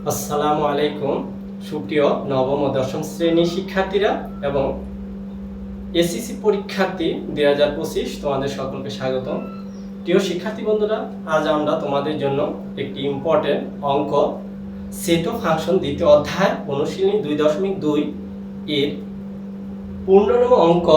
আসসালামু আলাইকুম সুপ্রিয় নবম ও দশম শ্রেণীর শিক্ষার্থীরা এবং এসএসসি পরীক্ষার্থী 2025 তোমাদের সকলকে স্বাগতম। প্রিয় শিক্ষার্থী বন্ধুরা, আজ আমরা তোমাদের জন্য একটি ইম্পর্টেন্ট অঙ্ক সেট অফ ফাংশন দ্বিতীয় অধ্যায় অনুশীলনী 2.2 এর 15 অঙ্ক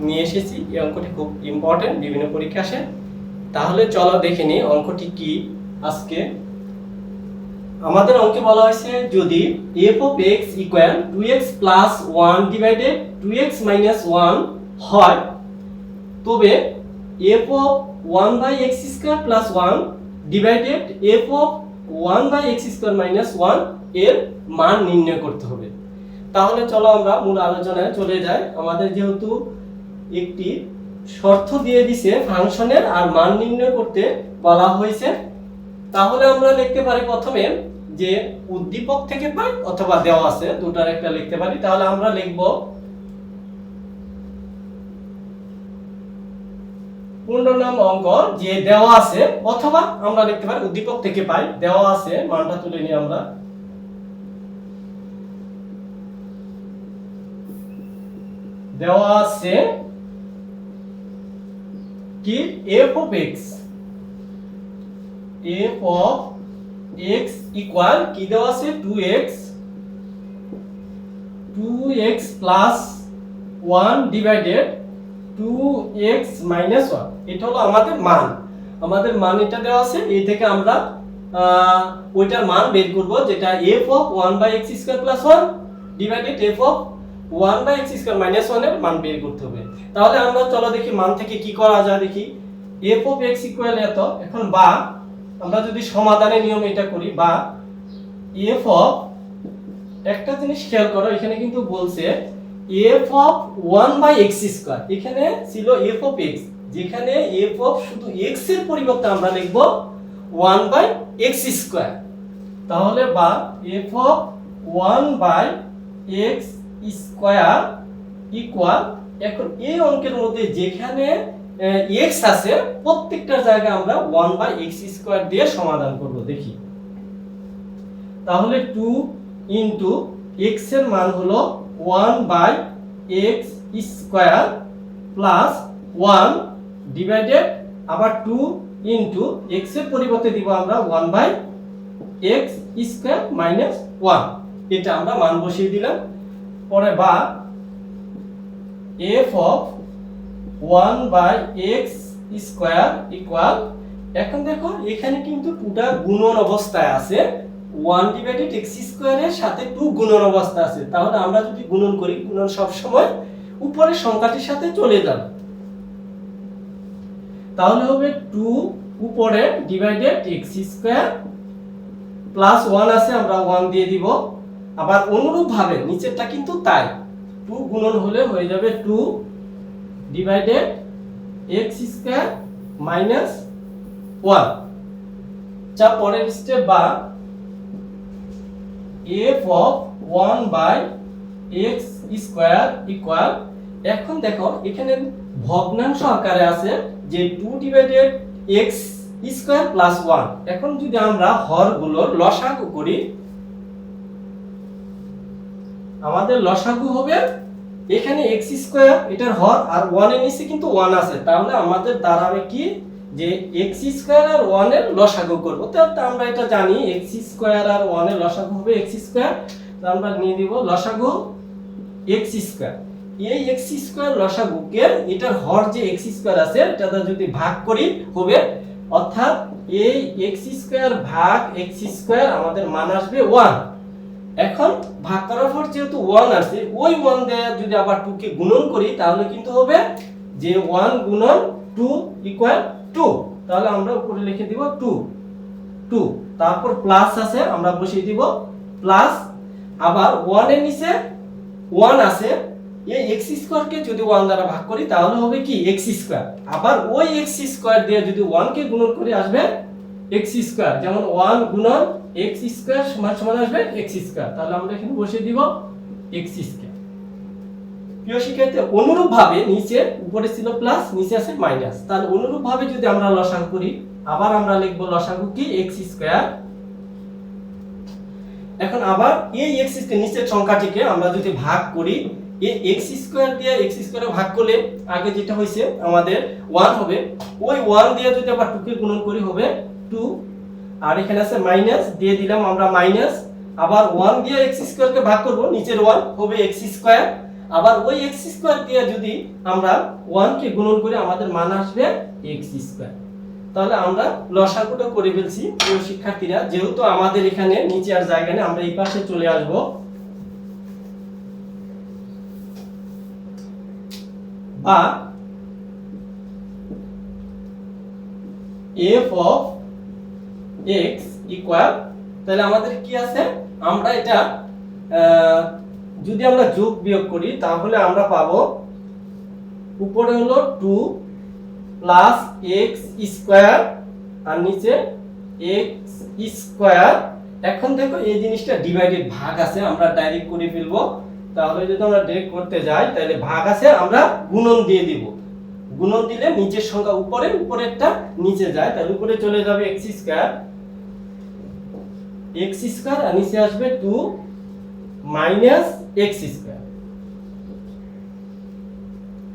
নিয়ে এসেছি। এই অঙ্কটি খুব ইম্পর্টেন্ট, বিভিন্ন পরীক্ষা আসে। তাহলে চলো দেখে নিই অঙ্কটি কি। আজকে আমাদের অঙ্কে বলা হয়েছে যদি f of x equal 2x plus 1 divided 2x minus 1 হয় তবে f of 1 by x square plus 1 divided f of 1 by x square minus 1 এর মান নির্ণয় করতে হবে। তাহলে চলো আমরা মূল আলোচনায় চলে যাই। আমাদের যেহেতু একটি শর্ত দিয়ে দিছে ফাংশনের আর মান নির্ণয় করতে বলা হয়েছে, তাহলে আমরা লিখতে পারি প্রথমে যে উদ্দীপক থেকে পাই অথবা দেওয়া আছে, দুটার একটা লিখতে পারি। তাহলে আমরা লিখব পূর্ণনাম অঙ্ক যে দেওয়া আছে, অথবা আমরা লিখতে পারি উদ্দীপক থেকে পাই, দেওয়া আছে মানটা তুলে নিই আমরা। দেওয়া আছে কি f of x ইকুয়াল কি দেওয়া আছে 2x plus 1 divided 2x minus 1। এটা হলো আমাদের মান। আমাদের মান এটা দেওয়া আছে, এই থেকে আমরা ওইটার মান বের করব, যেটা f of 1 by x square plus 1 divided f of 1 by x square minus 1 এর মান বের করতে হবে। তাহলে আমরা চলো দেখি মান থেকে কি করা যায় দেখি। f of x ইকুয়াল এত, এখন বা আমরা যদি সমাধানের নিয়ম এটা করি, বা f of, একটা জিনিস খেয়াল করো, এখানে কিন্তু বলছে f of 1 by x square, এখানে ছিল f of x, যেখানে f of শুধু x এর পরিবর্তে আমরা লিখব 1 by x স্কয়ার। তাহলে বা f of 1 by x square equal, এখন এই অঙ্কের মধ্যে যেখানে x আছে প্রত্যেকটা জায়গায় আমরা 1 by x স্কয়ার দিয়ে সমাধান করব দেখি। তাহলে 2 ইনটু x এর মান হলো 1 by x square plus 1 divided আবার 2 ইনটু x এর পরিবর্তে দিব আমরা 1 by x স্কয়ার মাইনাস 1। এটা আমরা মান বসিয়ে দিলাম। পরে বা f of 1 by x square equal, এখন দেখো এখানে কিন্তু 2টা গুণন অবস্থায় আছে, 1 ডিভাইডেড x স্কয়ার এর সাথে 2 গুণন অবস্থা আছে। তাহলে আমরা যদি গুণন করি, গুণন সব সময় উপরের সংখ্যাটির সাথে চলে যাবে। তাহলে হবে 2 উপরে ডিভাইডেড x স্কয়ার প্লাস 1 আছে, আমরা 1 দিয়ে দিব। আবার অনুরূপভাবে নিচেরটা কিন্তু তাই, 2 গুণন হলে হয়ে যাবে 2 ডিভাইডেড x স্কয়ার মাইনাস 1। যা পরের স্টেপ, বা f of 1 by x square equal, এখন দেখো এখানে ভগ্নাংশ আকারে আছে যে 2 ডিভাইডেড x স্কয়ার প্লাস 1। এখন যদি আমরা হরগুলোর লসাগু করি, আমাদের লসাগু হবে এখানে x স্কয়ার, এটার হর, আর 1 এর নিচে কিন্তু 1 আছে। তাহলে আমাদের দাঁড়াবে কি যে x স্কয়ার আর 1 এর লসাগু করব। তো আমরা এটা জানি x স্কয়ার আর 1 এর লসাগু হবে x স্কয়ার। তো আমরা নিয়ে দিব লসাগু x স্কয়ার। এই x স্কয়ার লসাগুকে এটার হর যে x স্কয়ার আছে এটা যদি ভাগ করি হবে, অর্থাৎ এই x স্কয়ার ভাগ x স্কয়ার আমাদের মান আসবে 1। এখন ভাগ করার পর যেহেতু 1 আছে, ওই 1 দিয়ে যদি আবার 2 কে গুণন করি তাহলে কিন্তু হবে যে 1 গুণন 2 ইকুয়াল 2। তাহলে আমরা উপরে লিখে দিব 2, তারপর প্লাস আছে আমরা বসিয়ে দিব প্লাস, আবার 1 এর নিচে 1 আছে, এই x স্কয়ার কে যদি 1 দ্বারা ভাগ করি তাহলে হবে কি x স্কয়ার। আবার ওই x স্কয়ার দিয়ে যদি 1 কে গুণন করি আসবে x স্কয়ার, যেমন 1 গুণন x স্কয়ার সমান আসবে x স্কয়ার। তাহলে আমরা এখানে বসিয়ে দিব x স্কয়ার। প্রিয় শিক্ষার্থী, অনুরূপভাবে নিচে, উপরে ছিল প্লাস, নিচে আছে মাইনাস, তাহলে অনুরূপভাবে যদি আমরা লসাগু করি, আবার আমরা লিখব লসাগু কি x স্কয়ার। এখন আবার এই x স্কয়ার নিচের সংখ্যাটিকে আমরা যদি ভাগ করি, এই x স্কয়ার দিয়ে x স্কয়ারে ভাগ করলে আগে যেটা হইছে আমাদের 1 হবে, ওই 1 দিয়ে যদি আবার 2 কে গুণন করি হবে 2, আর এখানে আছে মাইনাস দিয়ে দিলাম আমরা মাইনাস, আবার 1 দিয়ে x স্কয়ার কে ভাগ করব, নিচের 1 হবে x স্কয়ার, আবার ওই x স্কয়ার দিয়ে যদি আমরা 1 কে গুণন করি আমাদের মান আসবে x স্কয়ার। তাহলে আমরা লসাগুটা করে ফেলছি প্রিয় শিক্ষার্থীরা, যেহেতু আমাদের এখানে নিচে আর জায়গা নেই আমরা এই পাশে চলে আসব। বা f of x ইকুয়াল, তাহলে আমাদের কি আছে, আমরা এটা যদি আমরা যোগ বিয়োগ করি তাহলে আমরা পাবো উপরে হলো 2 প্লাস x স্কয়ার আর নিচে x স্কয়ার। এখন দেখো এই জিনিসটা ডিভাইডেড ভাগ আছে, আমরা ডাইরেক্ট করে ফেলবো। তাহলে যদি আমরা ডাইরেক্ট করতে যাই তাহলে ভাগ আছে আমরা গুণন দিয়ে দিব, গুণন দিলে নিচের সংখ্যা উপরে, উপরেরটা নিচে যায়, তাহলে উপরে চলে যাবে x স্কয়ার আর নিচে আসবে 2 মাইনাস x স্কয়ার।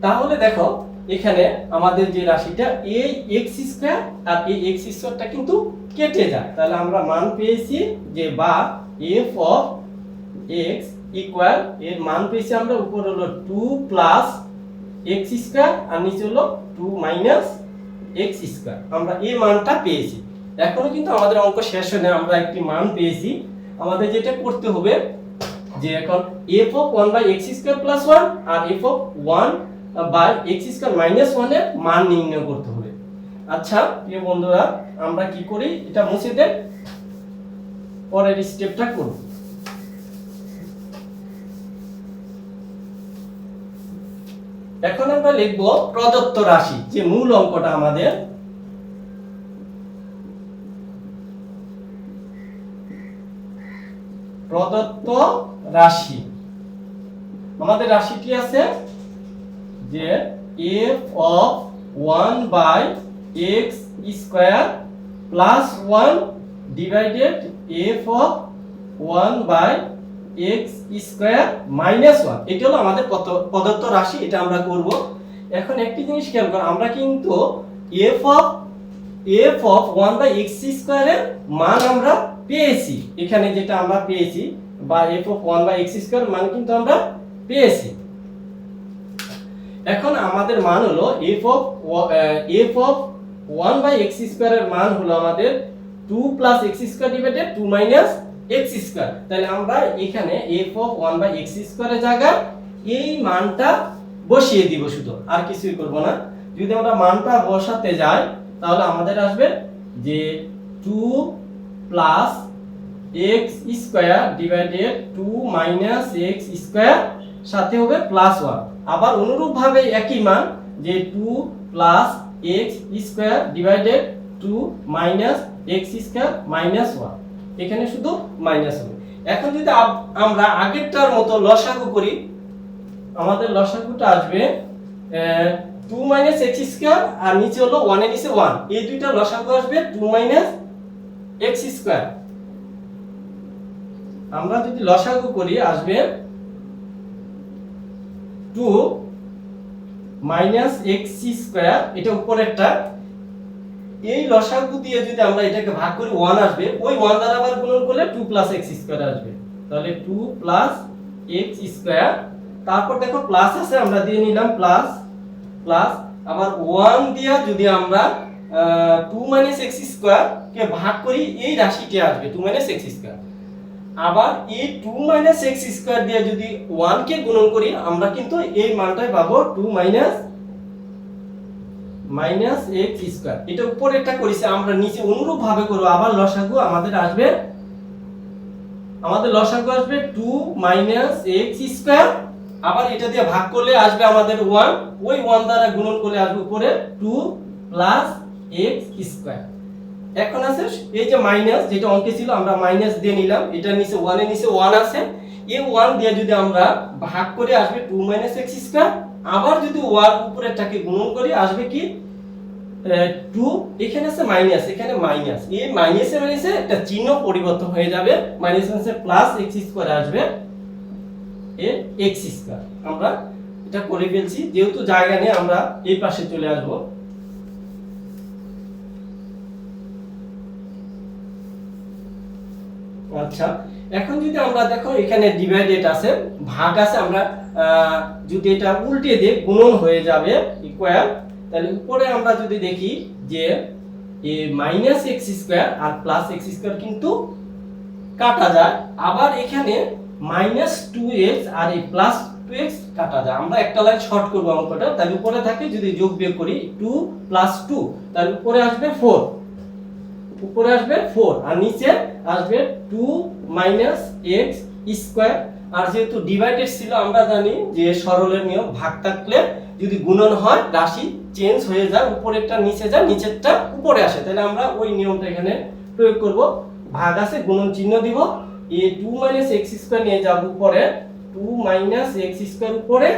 তাহলে দেখো এখানে আমাদের যে রাশিটা এই x স্কয়ার আর এই x স্কয়ারটা কিন্তু কেটে যায়, তাহলে আমরা মান পেয়েছি যে বা f of x ইকুয়াল, এর মান পেয়েছি আমরা উপরে হলো 2 প্লাস x স্কয়ার আর নিচে হলো 2 মাইনাস x স্কয়ার, আমরা এই মানটা পেয়েছি। এখনো কিন্তু আমাদের অঙ্ক শেষ হয়নি, আমরা একটি মান পেয়েছি। আমাদের যেটা করতে হবে যে এখন f of 1 by x square plus 1 আর f of 1 by x square minus 1 এর মান নির্ণয় করতে হবে। আচ্ছা প্রিয় বন্ধুরা, আমরা কি করি, এটা মুছে দেন, পরের স্টেপটা করব। এখন আমরা লিখব প্রদত্ত রাশি, যে মূল অঙ্কটা আমাদের, প্রদত্ত রাশি। আমাদের রাশিটি আছে যে f of 1 by x square plus 1 divided f of 1 by x square minus 1, এটা হলো আমাদের প্রদত্ত রাশি, এটা আমরা করব। এখন একটি জিনিস খেয়াল করো, আমরা কিন্তু f of 1 by x স্কয়ারের মান আমরা পেয়েছি, এখানে যেটা আমরা পেয়েছি, বা f of 1 by x square মান কিন্তু আমরা পেয়েছি। এখন আমাদের মান হলো f of 1 by x স্কয়ারের মান হলো আমাদের 2 plus x square divided 2 minus x square. তাহলে আমরা এখানে f of 1 by x স্কয়ারের জায়গায় এই মানটা বসিয়ে দিব, শুধু আর কিছুই করব না। যদি আমরা মানটা বসাতে যাই তাহলে আমাদের আসবে যে 2 plus x square divided 2 minus x square, সাথে হবে প্লাস 1। আবার অনুরূপভাবে একই মান যে 2 plus x square divided 2 minus x square minus 1, এখানে শুধু মাইনাস হবে। এখন যদি আমরা আগেরটার মতো লসাগু করি, আমাদের লসাগুটা আসবে 2 মাইনাস x স্কয়ার আর নিচে হলো 1 এর নিচে 1, এই দুইটা লসাগু আসবে 2 মাইনাস x স্কয়ার। আমরা যদি লসাগু করি আসবে 2 মাইনাস x স্কয়ার, এটা উপরেরটা। এই লসাগু দিয়ে যদি আমরা এটাকে ভাগ করি 1 আসবে, ওই 1 দ্বারা আবার গুণন করলে 2 প্লাস x স্কয়ার আসবে, তাহলে 2 প্লাস x স্কয়ার। তারপর দেখো প্লাস আছে, আমরা দিয়ে নিলাম প্লাস প্লাস, আবার 1 দিয়ে যদি আমরা 2 মাইনাস x স্কয়ার কে ভাগ করি এই রাশিটি আসবে 2 মাইনাস x স্কয়ার। আবার এই 2 মাইনাস x স্কয়ার দিয়ে যদি 1 কে গুণন করি আমরা কিন্তু এই মানটাই পাবো 2 মাইনাস x স্কয়ার। এটা উপরেরটা করেছি, আমরা নিচে অনুরূপ ভাবে করব। আবার লসাগু আমাদের আসবে 2 মাইনাস x স্কয়ার, আবার এটা দিয়ে ভাগ করলে আসবে আমাদের 1, ওই 1 দ্বারা গুণন করলে আসবে উপরে 2 প্লাস x স্কয়ার। এখন আছে এই যে মাইনাস, যেটা অঙ্কে ছিল আমরা মাইনাস দিয়ে নিলাম, এটা নিচে 1 এর নিচে 1 আছে, এই 1 দিয়ে যদি আমরা ভাগ করে আসবে 2 মাইনাস x স্কয়ার। আবার যদি 1 উপরেরটাকে গুণন করি আসবে কি 2 এখানে আছে মাইনাস, এখানে মাইনাস, এই মাইনাসে মাইনাসে একটা চিহ্ন পরিবর্তন হয়ে যাবে, মাইনাস মাইনাসে প্লাস x স্কয়ার আসবে, এ x স্কয়ার। আমরা এটা করে ফেলছি, যেহেতু জায়গা নেই আমরা এই পাশে চলে আসব। আচ্ছা, এখন যদি আমরা দেখো এখানে ডিভাইডেড আছে, ভাগ আছে, আমরা যদি এটা উল্টে দিই গুণন হয়ে যাবে ইকুয়াল। তাহলে উপরে আমরা যদি দেখি যে এ মাইনাস এক্স স্কোয়ার আর প্লাস এক্স স্কোয়ার কিন্তু কাটা যায়, আবার এখানে মাইনাস 2x আর এই প্লাস 2x কাটা যায়। আমরা একটা লাইন শর্ট করব অঙ্কটা, তাহলে উপরে থাকে যদি যোগ বিয়োগ করি 2 + 2, তাহলে উপরে আসবে 4, উপরে আসবে 4 আর নিচে আসবে 2 - x স্কয়ার। আর যেহেতু ডিভাইডেড ছিল, আমরা জানি যে সরলের নিয়ম, ভাগ থাকলে যদি গুণন হয় রাশি চেঞ্জ হয়ে যায়, উপরেরটা নিচে যায়, নিচেরটা উপরে আসে, তাহলে আমরা ওই নিয়মটা এখানে প্রয়োগ করব। ভাগ আছে, গুণন চিহ্ন দিব, এ 2 - x স্কয়ার নিয়ে যাব উপরে, 2 - x স্কয়ার উপরে,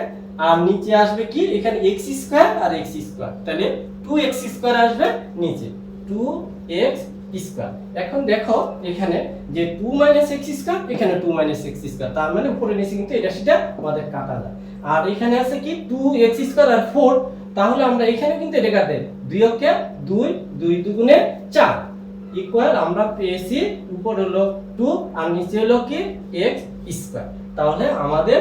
আর নিচে আসবে কি এখানে x স্কয়ার আর x স্কয়ার, তাহলে 2x স্কয়ার আসবে নিচে, 2x স্কয়ার। এখন দেখো এখানে যে 2 - x স্কয়ার, এখানে 2 - x স্কয়ার, তার মানে উপরে নিচে কিন্তু এটা সেটা আমাদের কাটা যায়। আর এখানে আছে কি 2x স্কয়ার আর 4, তাহলে আমরা এখানে কিন্তু এটা কাটে 2 কে 2, 2 দুগুণে 4 ইকুয়াল, আমরা পেয়েছি উপরে হলো 2 আর নিচে হলো কি x স্কয়ার। তাহলে আমাদের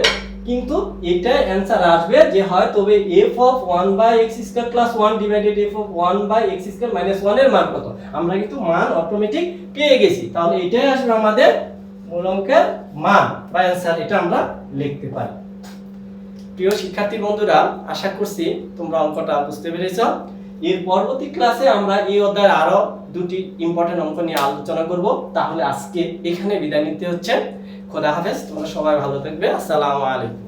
কিন্তু এটা অ্যানসার আসবে যে হয় তবে f(1/x স্কয়ার + 1 / f(1/x স্কয়ার - 1) এর মান কত। আমরা কিন্তু মান অটোমেটিক পেয়ে গেছি, তাহলে এটাই আসবে আমাদের মূল অঙ্কের মান বা অ্যানসার, এটা আমরা লিখতে পারি। প্রিয় শিক্ষার্থী বন্ধুরা, আশা করছি তোমরা অঙ্কটা বুঝতে পেরেছো। এর পরবর্তী ক্লাসে আমরা এই অধ্যায়ের আরো দুটি ইম্পর্টেন্ট অঙ্ক নিয়ে আলোচনা করব। তাহলে আজকে এখানে বিদায় নিতে হচ্ছে। খোদা হাফেজ, তোমরা সবাই ভালো থাকবে। আসসালামু আলাইকুম।